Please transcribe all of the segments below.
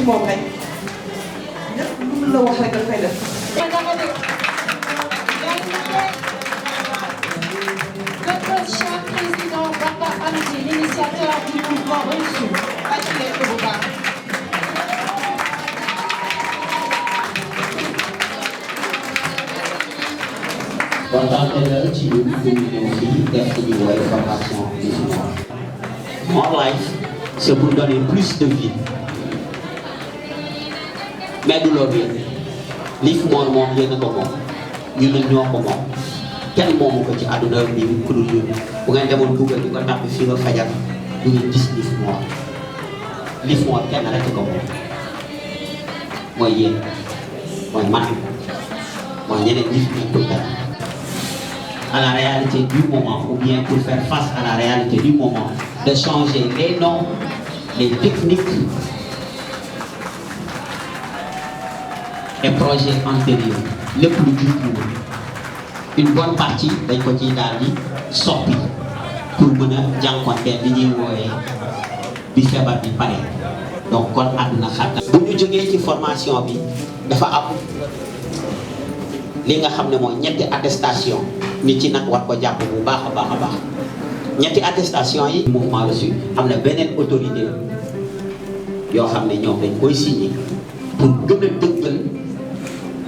ci moom rek lépp lu la wax rek da koy def. Notre cher président Baba Amdi, l'initiateur du mouvement reçu. kontaan nañu ci ñun ñu ñëw fii def suñu woy formation More Life c'est pour donner plus de vie mais du loolu yëpp Live More moom yéen a ko moom ñu ne ñoo ko moom kenn moomu ko ci àdduna bi ku dul ñun bu ngeen demoon Google di ko tàpp fii ba fajar du ngeen gis Live More Live More kenn rek ko moom mooy yéen mooy man mooy ñeneen ñi fi nekkul dara à la réalité du moment ou bien pour faire face à la réalité du moment de changer les noms, les techniques et projets antérieurs. Le plus dur, une bonne partie dañ ko ci daal di soppi pour mën a jànkuwanteel li ñuy wooyee bi feebar bi pare donc kon àdduna xatta bu ñu jógee ci formation bi dafa am li nga xam ne mooy ñetti attestation nit ci nag war ko jàpp bu baax a baax a baax ñetti attestation yi mouvement reçu am na beneen autorité yoo xam ne ñoom dañ koy signé pour gën a dëggal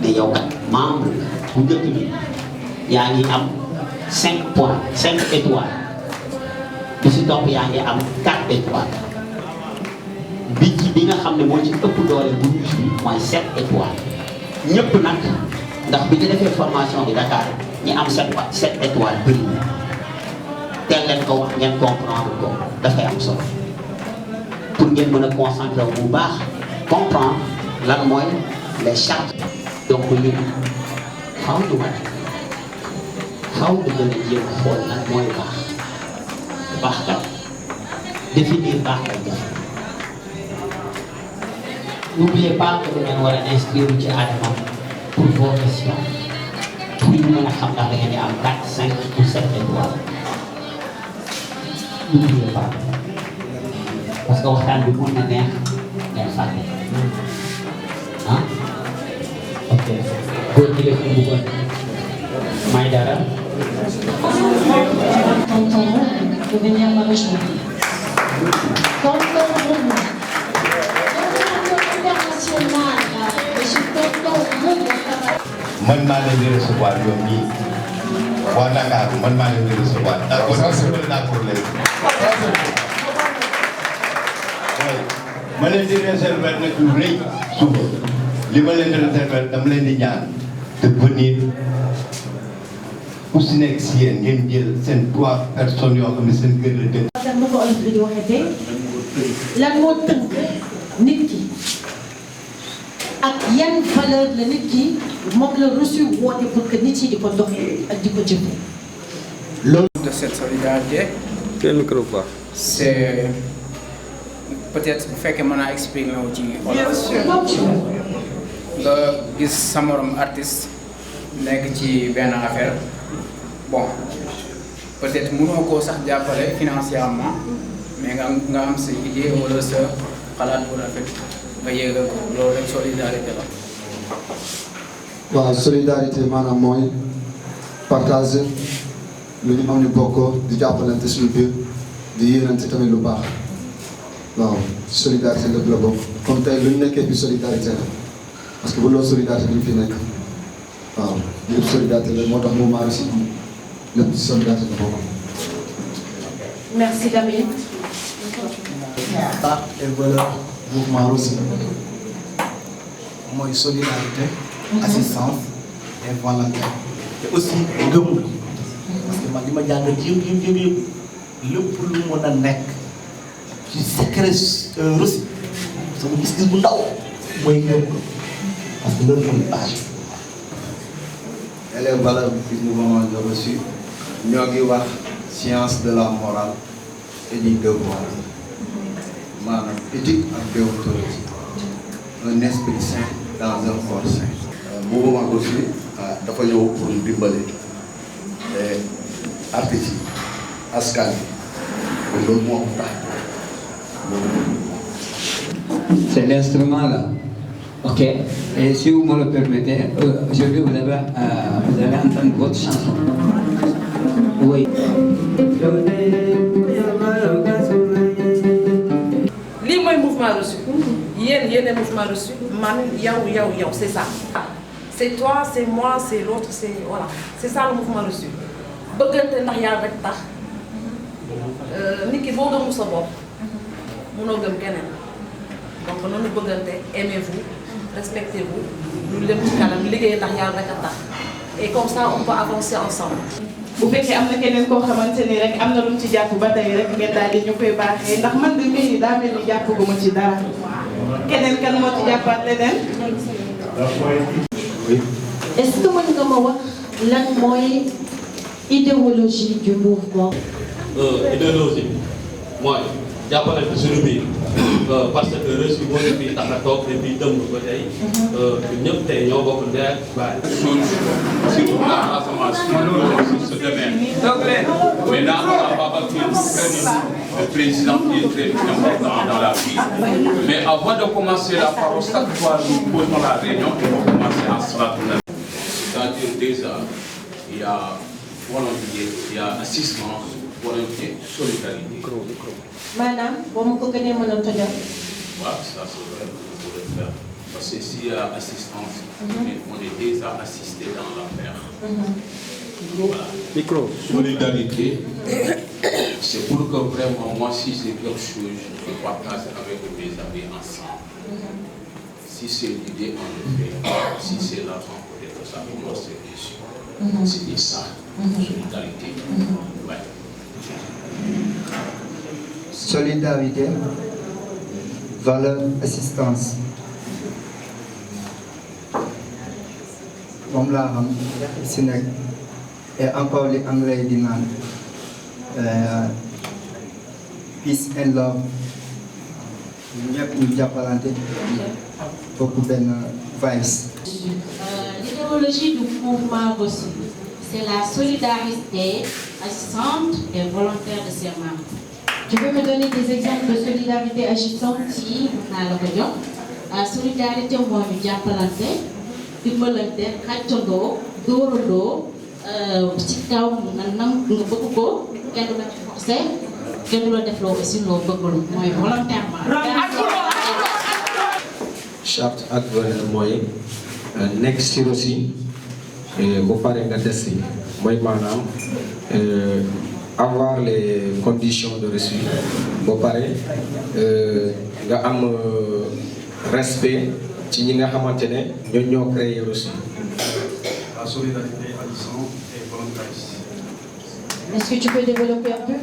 ne yow kat membre bu njëkk bi yaa ngi am 5 points 5 étoiles bi si topp yaa ngi am 4 étoiles bi nga xam ne moo ci ëpp doole bu rouge bi mooy 7 étoiles ñëpp nag ndax bi ñu defee formation bi Dakar ñi am 7 étoiles bëri na teel leen ko wax ngeen comprendre ko dafay am solo pour ngeen mën a concentrer bu baax comprendre lan mooy les chartes donc ñun xaw ñu mat xaw ñu gën a jéem xool lan mooy baax kat définir baax lay def n'oubliez pas que ngeen war a inscrire ci Adama pour vos questions pour ñu mën a xam ndax da ngeen di am 4 5 ou 7 étoiles n'oubliez pas parce que waxtaan bi mën na neex ngeen fàtte ah ok góor ñi def ñu bëggoon may dara. Tonton de venir me rejoindre. Tonton Momo. International. Je suis tonton Momo. man maa leen di recevoir ñoom ñii waa Dakar man maa leen di recevoir. d'accord d'accord léegi. ma leen di réserver nag lu rëy suba li ma leen di réserver dama leen di ñaan de venir ku si nekk si yéen ngeen jël seen 3 personnes yoo xam ne seen kër la dëkk. lan moo ko olof bi di waxee tey lan moo tënk nit ki ak yan valeur la nit ki moom la reçu woote pour que nit yi di ko doxee ak di ko jëfee. Loolu de cette solidarité. Quel micro quoi? C'est peut-être bu fekkee mën naa exprimer wu ci wolof. nga gis sa morom artiste nekk ci benn affaire bon peut-être mënoo koo sax jàppale financièrement mais nga am sa idée wala sa xalaat bu rafet nga yéegal ko loolu rek solidarité la. waaw solidarité maanaam mooy partager lu ñu am ñu bokk di jàppalante suñu biir di yéenante tamit lu baax waaw solidarité lépp la bokk comme tey lu ñu nekkee fi solidarité la parce que bu loolu solidarité bi ñu fi nekk waaw lépp solidarité la moo tax moom maa si lépp solidarité la bokk. Merci Lamine. Ah, et voilà, mouvement aussi. Moi, solidarité, assistance et volontaire. Et aussi, gëm parce que man li ma jàng yëpp lépp lu mën a nekk ci secret Russie sama gis-gis bu ndaw mooy gëm parce que loolu mooy base. Et les valeurs du mouvement reçu ñoo ngi wax science de la morale et du devoir maanaam éthique ak déontologie un esprit sain dans un corps sain. mouvement reçu dafa ñëw pour dimbali artistes yi askan wi loolu moo tax C'est l'instrument là. Ok. Et si vous me le permettez, aujourd'hui vous allez entendre votre chanson. Oui. lii mooy mouvement reçu yéen mouvement reçu man yow c'est ça. C'est toi c'est moi c'est l'autre c'est voilà c'est ça le mouvement reçu bëggante ndax yàlla rek tax nit ki boo gëmul sa bopp mënoo gëm keneen donc noonu bëggante aimez-vous respectez-vous ñu dem ci kanam liggéey ndax yàlla rek a tax et comme ça on peut avancer ensemble. bu fekkee am na keneen koo xamante ni rek am na lu mu ci jàpp ba tey rek ngeen daal di ñu koy baaxee ndax man de mbir yi daa mel ni jàpp gu ma ci dara keneen kan moo ci jàppaat leneen. Est-ce que mën nga ma wax lan mooy idéologie du mouvement? Idéologie mooy jàppale ci suñu biir parce que reçu moo ñu fi tax a toog et puis dëmb ba tey ñëpp tey ñoo bokk ndey ak baay. Surtout la Casamance, sur ce domaine. Maintenant, on va bâtir le président qui est très important dans la vie. Mais avant de commencer la parole, chaque fois nous posons la réunion et on commence à se battre. C'est-à-dire déjà, il y a volonté, il y a assistance, volonté, solidarité. Madame, vous me connaissez mon entretien? Voilà, ça c'est vrai, vous pouvez le faire. Parce que s'il y a assistance, on est déjà assisté dans l'affaire. Voilà. Micro. Solidarité, c'est pour que vraiment, moi, si c'est quelque chose, je partage avec mes amis ensemble. Si c'est l'idée, on le fait. Si c'est l'argent, peut-être ça commence à être c'est ça, solidarité. Ouais. Solidarité, valeur, assistance. Moom laa xam si nekk et encore li anglais di naan peace and love ñëpp ñu jàppalante bokk benn vibes. L'idéologie du mouvement reçu, c'est la solidarité agissante et volontaire de ses membres. Tu peux me donner des exemples de solidarité agissante? Si, naa la ko jox solidarité mooy ñu jàppalante dimbalante xàccandoo dóorandoo ci kaw nga bëgg ko kenn du la ci forcé kenn du la def loo aussi loo bëggul mooy volontairement. charte ak valeur mooy nekk si aussi bu pare nga des si mooy maanaam avoir les conditions de reçu ba pare nga am respect ci ñi nga xamante ne ñoo créé reçu. La solidarité agissante et volontariste. Est-ce que tu peux développer un peu?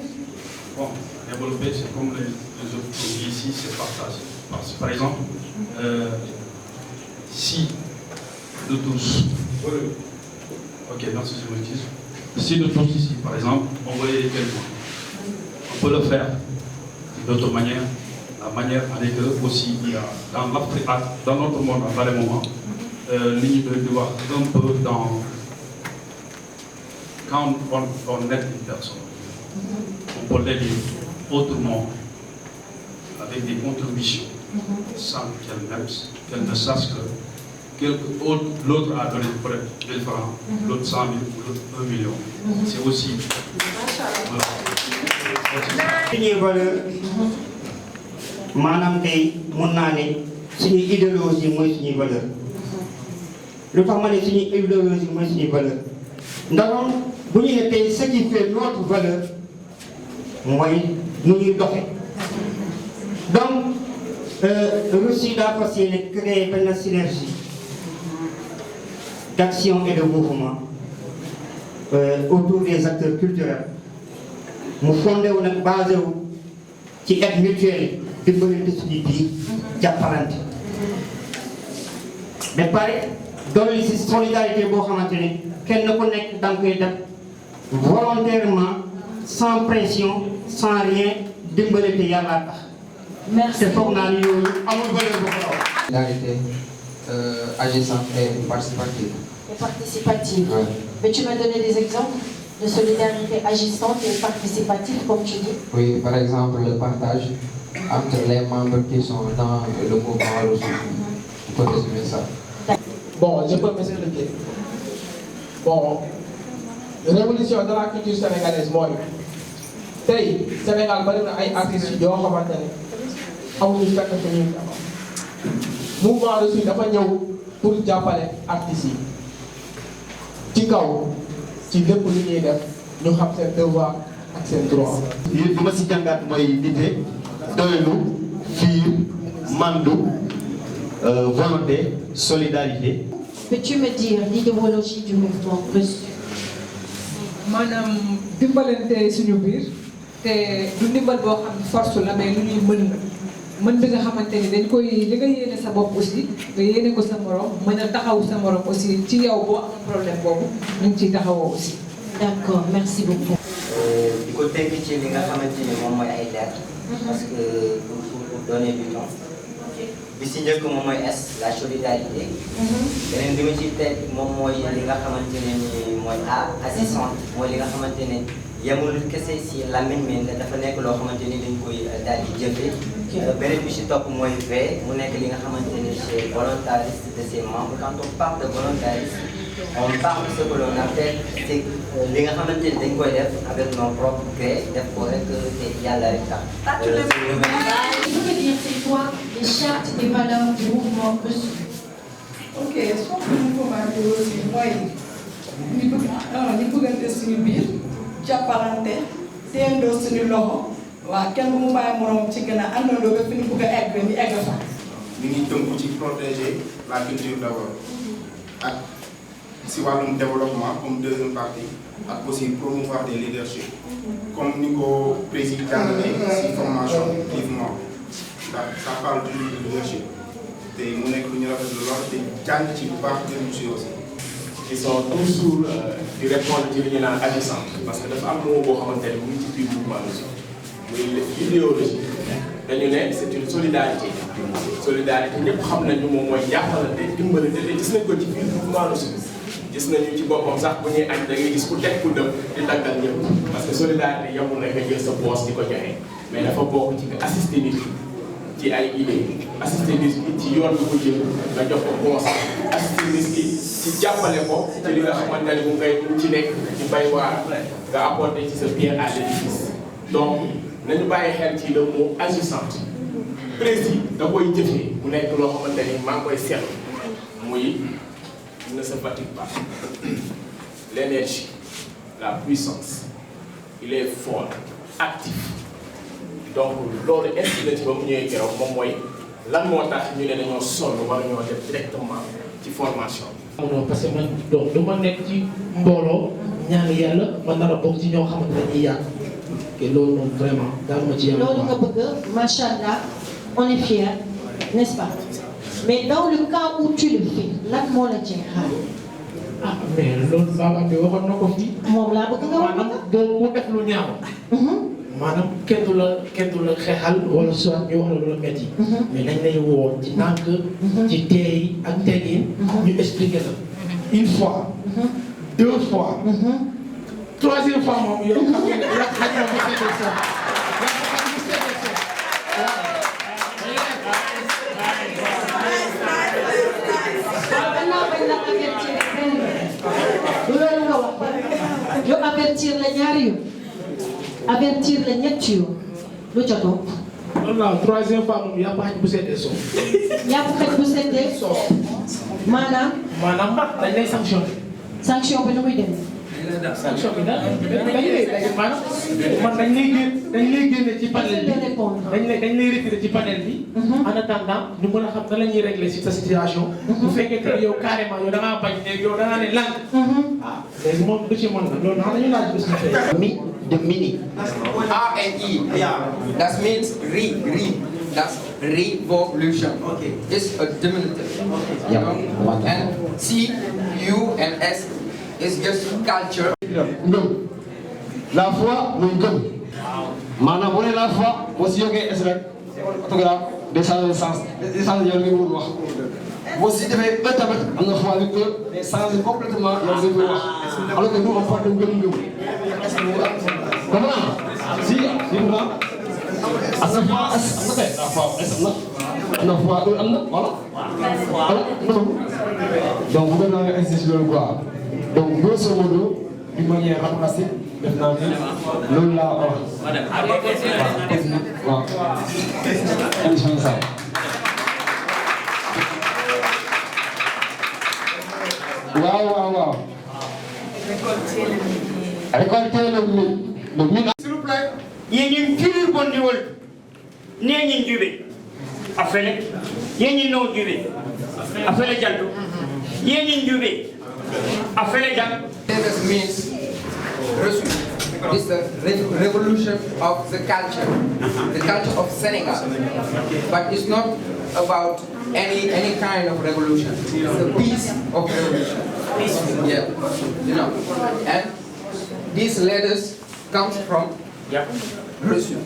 Bon, développer, c'est comme les autres produits ici, c'est partager. Par exemple, si nous tous, ok, merci, je me dis, si nous tous ici, par exemple, envoyer quelqu'un, on peut le faire d'autre manière. La manière avec eux aussi, il y a dans notre monde, dans les moments, l'idée de voir un peu dans quand on aide une personne, on peut l'aider autrement, avec des contributions, sans qu'elle ne sache que l'autre a donné peut-être 1000 francs, l'autre 100 000, l'autre 1 million. C'est aussi. maanaam tey mun naa ne suñuy idéologie mooy suñuy valeur lu tax ma ne suñuy idéologie mooy suñuy valeur ndax bu ñu ne tey ce qui fait notre valeur mooy nu ñuy doxe donc reçu daa fas yéene créer benn synergie d'action et de mouvement autour des acteurs culturels mu fondé wu nag basé wu ci aide mutuelle yi dimbalante suñu biir jàppalante ba pare dolli si solidarité boo xamante ne kenn ku nekk da nga koy def volontairement sans pression sans rien dimbalante yàlla tax. Merci. te foog naa ni yooyu amul valeur bu ko raw. Solidarité agissante et participative. Et participative. Ouais. Mais tu m'as donné des exemples de solidarité agissante et participative, comme tu dis? Oui, par exemple le partage, entre les membres qui sont dans le mouvement reçu. Il faut résumer ça. Bon, je peux m'expliquer. Bon, révolution de la culture sénégalaise mooy tey Sénégal bari na ay artistes yoo xamante ne amuñu fekk fi ñuy demal mouvement reçu dafa ñëw pour jàppale artistes yi ci kaw ci lépp lu ñuy def ñu xam seen devoir ak seen droit. li ma si jàngat mooy nite doylu fiir mandu volonté solidarité. Peux-tu me dire l'idéologie du mouvement reçu? maanaam dimbalante suñu biir te du ndimbal boo xam ne force la mais lu ñuy mën bi nga xamante ni dañ koy li nga yéene sa bopp aussi nga yéene ko sa morom mën a taxaw sa morom aussi ci yow boo am problème boobu ñu ngi ciy taxawoo aussi. D'accord, merci beaucoup. di ko tënk ci li nga xamante ni moom mooy ay lettres. parce que pour donner du temps. bi si njëkk moom mooy S la solidarité. beneen bi ma ci teg moom mooy li nga xamante ne ni mooy A assistante mooy li nga xamante ne yemul kese si lamine mais dafa nekk loo xamante ni dañ koy daal di jëfee. beneen bi si topp mooy V mu nekk li nga xamante ni c'est volontariste de ses membres quand on parle de volontariste on parle de ce que l'on appelle c'est li nga xamante ni dañ koy def avec nos propres gré def ko rek te yàlla rek tax. Je veux dire, c'est quoi les chartes des valeurs du mouvement reçu? Ok, soo ko mouvement bi aussi mooy ñu bëggante suñu biir jàppalante teendoo suñu loxo waaw kenn mu bàyyi morom ci gën a àndandoo ba fi ñu bëgg a egg ñu egg fa. mi ngi tënku ci protéger la culture d'abord ak si wàllum développement comme deuxième partie ak aussi promouvoir des leaderships comme ni ko président jàngale si formation vivement ndax ça parle du leadership te mu nekk lu ñu rafetlu lool te jàng ci bu baax jëm ci aussi. Ils sont toujours di répondre ci li ñu naan agissant parce que dafa am mot boo xamante ne mu ngi ci biir mouvement aussi muy l'idéologie dañu ne c'est une solidarité ñëpp xam nañu moom mooy jàppalante dimbalante te gis nañ ko ci biir mouvement aussi gis nañu ci boppam sax bu ñuy añ da ngay gis ku teg ku dem di daggal ñëpp parce que solidarité yamul na nga jël sa poche di ko joxe mais dafa bokk ci nga assister nit ci ay idées assister nit ki ci yoon bi ko jël nga jox ko conseil assister nit ki ci jàppale ko ci li nga xamante ne mu ngay ci nekk ci bay waar nga apporter ci sa pierre à l'édifice donc nañu bàyyi xel ci le mot agissante précis da koy jëfee mu nekk loo xamante ni maa ngi koy seetlu muy ne se fatigue pas l'énergie la puissance il est fort actif donc loolu inspiré ci ba mu ñëwee keroog moom mooy lan moo tax ñu ne dañoo sonn wala ñoo def directement ci formation bi. non parce que man donc du ma nekk ci mbooloo ñaan yàlla ma nar a bokk ci ñoo xamante ne dañuy yàq te loolu moom vraiment daal ma ci yàlla. loolu nga bëgg macha allah on est fiers n'est-ce pas mais dans le cas où tu le fais lan moo la jeexal. ah mais loolu Baba bi waxoon na ko fii. moom laa bëgg nga wax maanaam doo mu def lu ñaaw. maanaam kenn du la xeexal wala soit ñu wax la lu la metti mais dañ lay woo ci nànk ci teey ak teggin ñu expliquer la une fois 2 fois 3e fois moom yow xam nga ne la xaj na mu seetee sa du loolu nga wax yow avertir la ñaari yoon avertir la ñetti yoon lu ca topp. loolu la 3e fois moom yàpp xaj bu seetee soo. yàpp xaj bu seetee soo. maanaam. maanaam dañ lay sanctionné. sanction bi nu muy demee. sanction bi dañ lay génne ci panel bi dañ lay retiré ci panel bi. en attendant ñu mën a xam nan la ñuy régler ci sa situation. bu fekkee que yow carrément yow da ngaa bañ léegi yow da ngaa ne lànk. ah léegi moom du ci mën na loolu dañu laaj bés mi de mini. R&E. Yeah. That means re. That's revolution. Okay. It's a diminutive. You know? And C, U, and S is just culture. La foi, muy gëm. maanaam bu ne la foi boo si jógee es rek orthographe day changer sens day changer yow li nga bëgg wax. boo si defee E tamit am na foi avec E day changer complètement yow li nga bëgg wax alors que nous on parle de ngëm-ngëm. Comprends? Si, comprends? donc bu doon naa insisté loolu quoi donc grosso modo d'une manière ramassée def naa ne loolu laa wax. waaw émission saa waaw. récolter le mil. S'il vous plaît. Yéen culture bon diwol. Nee ñin jube. Afele. Yéen ñin no jube. Afele jantu. Yéen ñin jube. Afele jang. This means it's the revolution of the culture of Senegal. But it's not about any kind of revolution. It's a piece of revolution. Yeah, you know. And these letters comes from Reçu.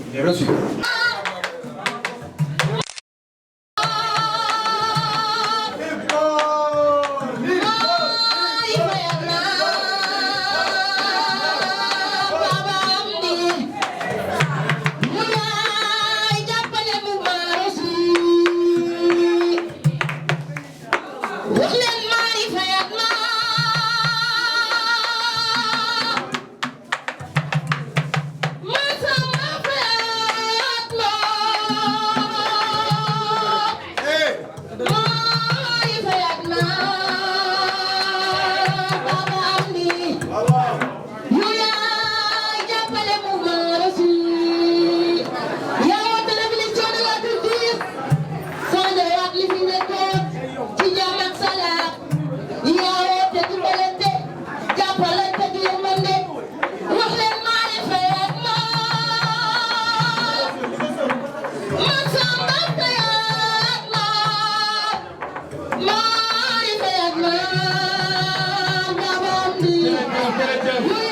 Thank you.